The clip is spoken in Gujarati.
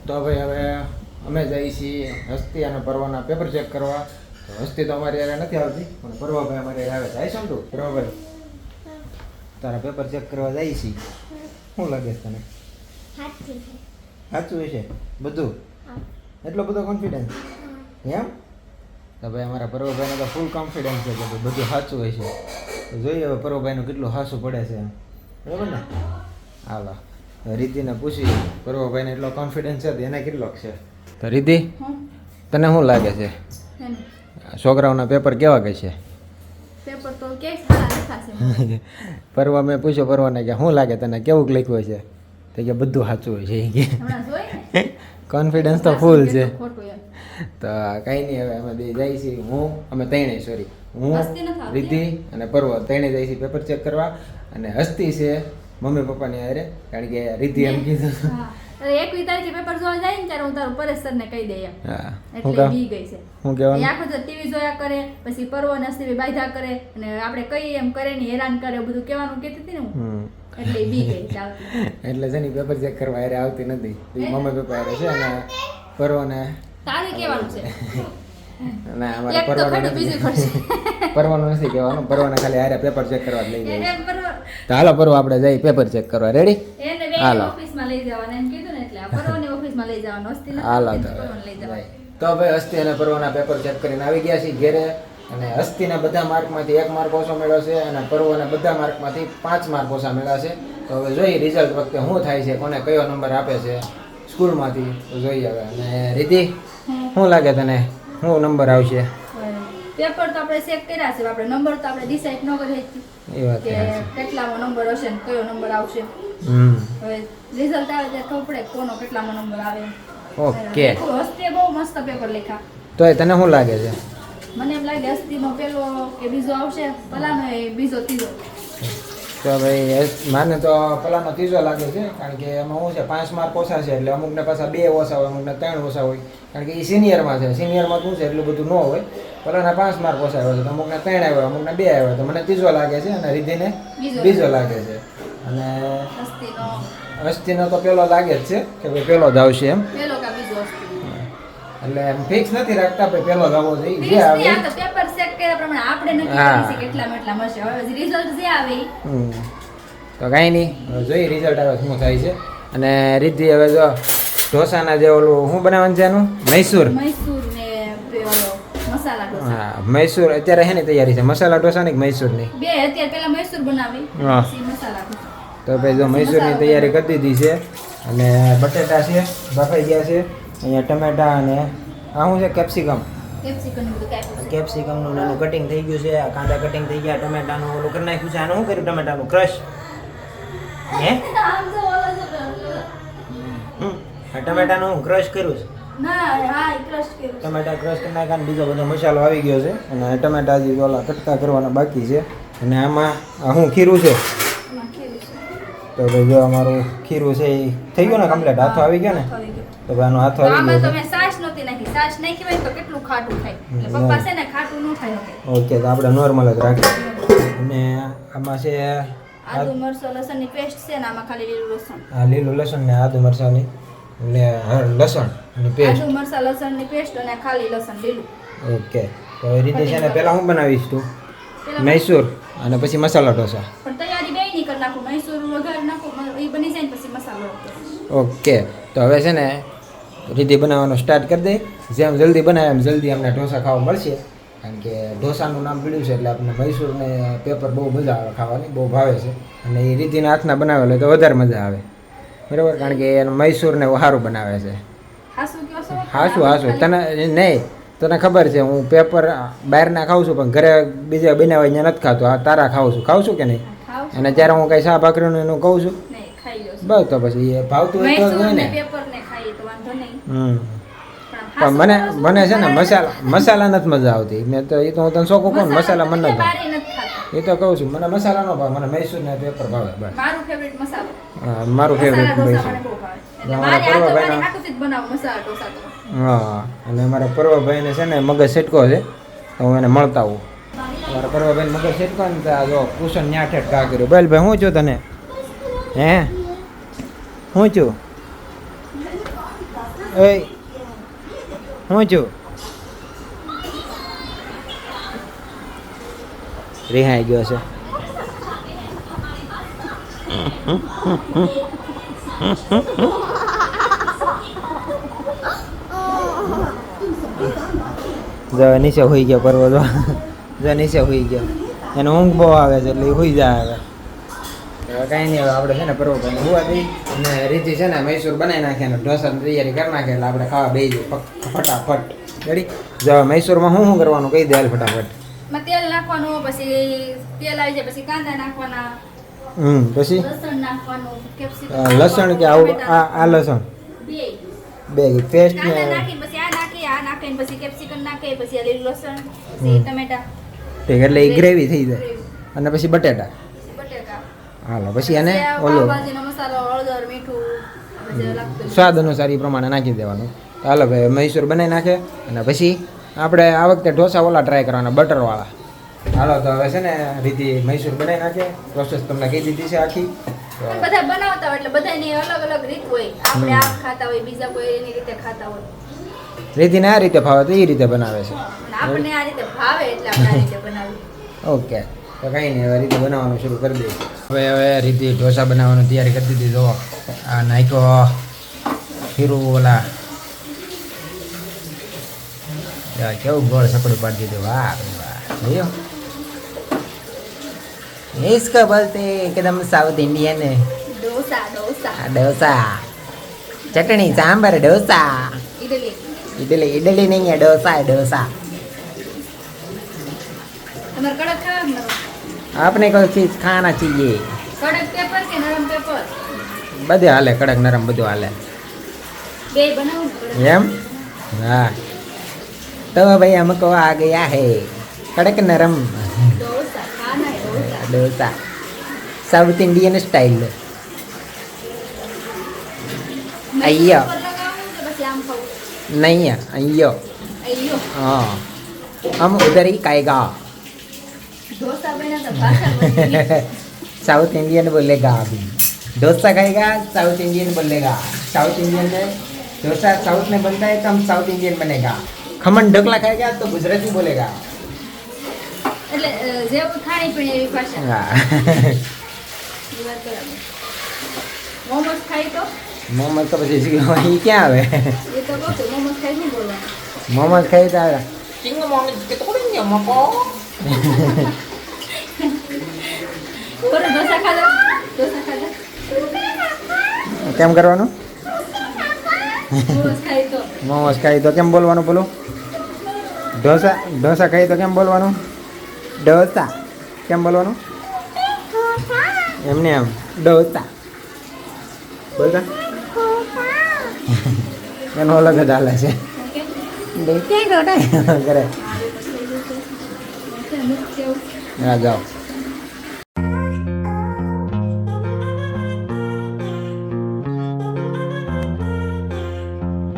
તો ભાઈ હવે અમે જઈએ છીએ હસ્તી અને પરવાના પેપર ચેક કરવા. તો હસ્તી તો અમારી યારે નથી આવતી પણ પરવાભાઈ અમારી યારે આવે છે. આવીશ તું પરવાભાઈ તારા પેપર ચેક કરવા જઈએ છીએ. શું લાગે છે તને? સાચું હશે બધું? એટલો બધો કોન્ફિડન્સ એમ? તો ભાઈ અમારા પરવાભાઈને તો ફૂલ કોન્ફિડન્સ છે કે બધું સાચું હોય છે. તો જોઈએ હવે પરવાભાઈનું કેટલું સાચું પડે છે એમ. બરાબર ને? હાલો રીતિને પૂછી પરવાભાઈને એટલો કોન્ફિડન્સ છે એને કેટલો છે. તો રીતિ તને શું લાગે છે છોકરાઓના પેપર કેવા કહે છે? પેપર તો કે સારા લખાશે. પરવા મેં પૂછ્યો પરવાને કે શું લાગે તને કેવું લખ્યું છે? તો કે બધું સાચું હોય છે કે કોન્ફિડન્સ તો ફૂલ છે. તો કંઈ નહીં હવે અમે બે જઈએ છીએ. અમે ત્રણેય સોરી હું રીતિ અને પરવા ત્રણેય જઈએ છીએ પેપર ચેક કરવા. અને હસ્તી છે મમ્મી પપ્પાની હારે કારણ કે રીતિ એમ કીધું 21 તારીખે પેપર જોવા જાય ને ત્યારે હું તારું પરેશ સરને કહી દઈએ. હા એટલે બી ગઈ છે. હું કહેવાનું આખો તો ટીવી જોયા કરે પછી પરવો નસીબે બાયધા કરે અને આપણે કહીએ એમ કરે ને હેરાન કરે બધું કહેવાનું કહેતી હતી ને હું એટલે બી ગઈ ચાલતી. એટલે છે ને પેપર ચેક કરવા હારે આવતી નથી. મમ્મી પપ્પા હારે છે અને પરવાને તારે કહેવાનું છે. ના અમારે પરવાનું નથી કહેવાનું. પરવાને ખાલી હારે પેપર ચેક કરવા લઈ જાય. તો હાલો પરવા આપણે જઈએ પેપર ચેક કરવા. રેડી? હાલો ઓફિસમાં લઈ જવાના એમ કીધું ને એટલે પરવાની ઓફિસમાં લઈ જવાનું હસ્તી હાલો લઈ જવાય. તો ભાઈ હસ્તી અને પરવાના પેપર ચેક કરીને આવી ગયા છીએ ઘેરે. અને હસ્તીના બધા માર્કમાંથી 1 માર્ક ઓછો મળ્યો છે અને પરવાના બધા માર્કમાંથી 5 માર્ક ઓછા મળ્યા છે. તો હવે જોઈએ રિઝલ્ટ વખતે શું થાય છે, કોને કયો નંબર આપે છે સ્કૂલમાંથી. તો જોઈએ હવે. અને રીતિ શું લાગે તને શું નંબર આવશે? પેપર તો આપણે ચેક કર્યા છે, આપણે નંબર તો આપણે ડિસાઈડ ન કરી એ વાત કે કેટલામો નંબર હશે ને કયો નંબર આવશે. હવે રિઝલ્ટ આવે ત્યારે ખબર પડે કોનો કેટલામો નંબર આવે. ઓકે. હસ્તીએ બહુ મસ્ત પેપર લખ્યા. તો તને શું લાગે છે? મને એમ લાગે હસ્તીનો પેલો કે બીજો આવશે, પલાનો એ બીજો ત્રીજો. તો ભાઈ માને તો પલાનો ત્રીજો લાગે છે કારણ કે એમાં શું છે 5 માર્ક ઓછા છે એટલે અમુકને પાછા 2 ઓછા હોય, અમુકને 3 ઓછા હોય કારણ કે એ સિનિયરમાં છે. સિનિયરમાં શું છે એટલું બધું ન હોય. પલાના 5 માર્ક ઓછા આવ્યા છે તો અમુકને 3 આવ્યા, અમુકને 2 આવ્યા. તો મને ત્રીજો લાગે છે અને રીધિને બીજો લાગે છે. અને હસ્તીનો તો પેલો લાગે જ છે કે ભાઈ પેલો જ આવશે એમ. પેલો કા બીજો હસ્તી એટલે ફિક્સ નથી રાખતા ભાઈ પેલો જ આવવો જોઈએ. જે આવે પેપર ચેક કર્યા પ્રમાણે આપણે નક્કી કરીશું કેટલામાં એટલા મળશે. હવે રિઝલ્ટ જે આવે તો કાંઈ નહીં જોઈએ રિઝલ્ટ આવે શું થાય છે. અને રીતિ હવે જો ઢોસાના જે ઓલું શું બનાવવાનું છે એનું મૈસૂર ને મસાલા ઢોસા. હા મૈસૂર અત્યારે શેની તૈયારી છે? મસાલા ઢોસાની કે મૈસૂરની? બે અત્યારે પેલા મૈસૂર બનાવી પછી મસાલા ઢોસા. તો ભાઈ જો મૈસૂરની તૈયારી કરી દીધી છે. અને બટેટા છે બફાઈ ગયા છે. અહીંયા ટમેટા અને આ શું છે કેપ્સિકમ. કેપ્સિકમનું નાનું કટિંગ થઈ ગયું છે. આ કાંદા કટિંગ થઈ ગયા. ટમેટાનું ઓલું કરી નાખ્યું છે. આનું શું કર્યું? ટમેટાનું ક્રશ. હે ટમેટાનું ક્રશ કર્યું છે. ટમેટા ક્રશ કરી નાખ્યા અને બીજો બધો મસાલો આવી ગયો છે. અને ટમેટા હજી ઓલા કટકા કરવાના બાકી છે. અને આમાં શું ખીરું છે? તો ભાઈ જો અમારું ખીરું છે એ થઈ ગયું ને કમ્પ્લીટ. હાથો આવી ગયો ને? તો ભાઈ આનો હાથો આવી ગયો. તમે સાસ નહોતી નાખી. સાસ નાખી હોય તો કેટલું ખાટું થાય. એટલે પપ્પા છે ને ખાટું ન થાય. ઓકે તો આપણે નોર્મલ જ રાખીએ. અને આમાં છે આદુ મરચું લસણની પેસ્ટ છે ને આમાં ખાલી લીલું લસણ. હા લીલું લસણ ને આદુ મરચાની લસણ ની પેસ્ટ. આદુ મરચા લસણની પેસ્ટ અને ખાલી લસણ લીલું. ઓકે તો એ રીતે છે ને પહેલા હું બનાવીશ તું મૈસૂર અને પછી મસાલા ઢોસા. પણ તૈયારી બે નહીં કરી નાખું. મૈસૂર વઘાર નાખું એ બની જાય ને પછી મસાલો. ઓકે તો હવે છે ને રીતિ બનાવવાનું સ્ટાર્ટ કરી દે. જેમ જલ્દી બનાવે એમ જલ્દી અમને ઢોસા ખાવા મળશે. કારણ કે ઢોસાનું નામ પીડ્યું છે એટલે આપણને મૈસૂરને પેપર બહુ મજા આવે ખાવાની, બહુ ભાવે છે. અને એ રીતિના હાથના બનાવેલો તો વધારે મજા આવે. બરાબર કારણ કે એને મૈસૂરને સારું બનાવે છે. હાસું તને નહીં તને ખબર છે હું પેપર બહારના ખાઉં છું પણ ઘરે બીજા બનાવે અહીંયા નથી ખાતો. આ તારા ખાઉં છું કે નહીં? અને જ્યારે હું કંઈ શાહ ભાખરીનું એનું કહું છું બસ તો પછી એ ભાવતું હોય તો હોય ને. પણ મને છે ને મસાલા નથી મજા આવતી. મેં તો એ તો હું તને શોખ કહું મસાલા મને નથી ભાવે. એ તો કહું છું મને મસાલા ન ભાવે. મને મૈસૂરને પેપર ભાવે બસ. મારું ફેવરેટ મૈસૂર. હા અને અમારા પરવાભાઈને છે ને મગજ સેટકો છે તો હું એને મળતા આવું. અમારા પરવાભાઈને મગજ સેટકો ને ત્યાં જો કુશન ન્યા ઠેઠ કા કર્યું. બેલ ભાઈ શું છું તને? હે શું છું? એ હું છું રિહાઈ ગયો છે. જો નીચે હોઈ ગયો પરવો જો નીચે હોઈ ગયો એને ઊંઘ બહુ આવે છે એટલે એ હોઈ જાય હવે કાંઈ નહીં. હવે આપણે છે ને પરવો ભાઈને હોવા દઈ અને રીતિ છે ને મૈસૂર બનાવી નાખે અને ઢોસાની તૈયારી કરી નાખે એટલે આપણે ખાવા બેસી જઈએ ફટાફટ. રેડી? જો મેસૂરમાં શું કરવાનું કહી દે હાલ ફટાફટ. માં તેલ નાખવાનું, પછી તેલ આવી જાય પછી કાંદા નાખવાના, પછી લસણ નાખવાનું, કેપ્સિકમ લસણ કે આવું આ લસણ બે બે પેસ્ટ ને કાંદા નાખી પછી આ નાખીને પછી કેપ્સિકમ નાખે પછી આ લીલું લસણ પછી ટમેટા ઠીક એટલે એ ગ્રેવી થઈ જાય અને પછી બટેટા બટેકા હાલો પછી એને ઓલો પાવભાજીનો મસાલો, હળદર, મીઠું જે લાગતું સ્વાદ અનુસાર એ પ્રમાણે નાખી દેવાનું. હાલો ભાઈ મૈસૂર બનાવી નાખે અને પછી આપણે આ વખતે ઢોસા ઓલા ટ્રાય કરવાના બટરવાળા. હાલો તો હવે છે ને રીતિ મૈસૂર બનાવી નાખે. પ્રોસેસ તમને કહી દીધી છે આખી. પણ બધા બનાવતા હોય એટલે બધાની અલગ અલગ રીત હોય. આપણે આમ ખાતા હોય, બીજા કોઈ એની રીતે ખાતા હોય. રીતિને આ રીતે ભાવે તો એ રીતે બનાવે છે. અને આપણને આ રીતે ભાવે એટલે આપણે આ રીતે બનાવીએ. ઓકે તો કંઈ નહીં હવે રીતિ બનાવવાનું શરૂ કરી દઈએ. હવે રીતિ ઢોસા બનાવવાની તૈયારી કરી દીધી. જો આ નાખ્યો ખીરું ઓલા કેવું ગોળ સકડું પાડી દીધું. વાહ વાહ જોયો इसको बोलते एकदम साउथ इंडियन ડોસા ડોસા डोसा चटनी सांबर डोसा ઈડલી. इडली इडली नहीं है डोसा है डोसा. તમારે કડક ખાવા નરમ? आपने कोई चीज खाना चाहिए. કડક પેપર કે નરમ પેપર? બધે હાલે કડક નરમ બધું હાલે બે બનાવું ને કડક. એમ હા तो भाई हमको आ गया है कड़क नरम ડોસા ખાના હે dosa. Dosa south Indian style. अय्यो ઉપર લગાવું કે પછી આમ ખાવું? नहीं है अय्यो અయ్યો हाँ हम उधर ही खाएगा. ઢોસા બન્યા તો ભાષા બની ગઈ. साउथ इंडियन बोलेगा अभी. डोसा खाएगा साउथ इंडियन बोलेगा. साउथ इंडियन में डोसा साउथ में बनता है तो हम साउथ इंडियन बनेगा. खमन ढोकला खाएगा तो गुजराती बोलेगा. એટલે જેવું ખાણી પીણી એવી ભાષા. हाँ એ વાત બરાબર. મોમોસ ખાઈ તો मोमोज तो પછી ये क्या આવે એ તો કહું છું મોમોસ ખાઈ નહીં બોલવાનું. મોમોજ ખાઈ તો બરોબર ઢોસા ખાધા? ઢોસા ખાધા? કેમ કરવાનું? મોમોસ ખાઈ તો મોમોજ ખાઈ તો કેમ બોલવાનું બોલો? ઢોસા ખાઈ તો કેમ બોલવાનું? ડોસા કેમ બોલવાનું? એમને એમ ડોસા બોલતા એનો અલગ જ હાલે છે. ઓકે કરે મુખ જેવું. હા જાઓ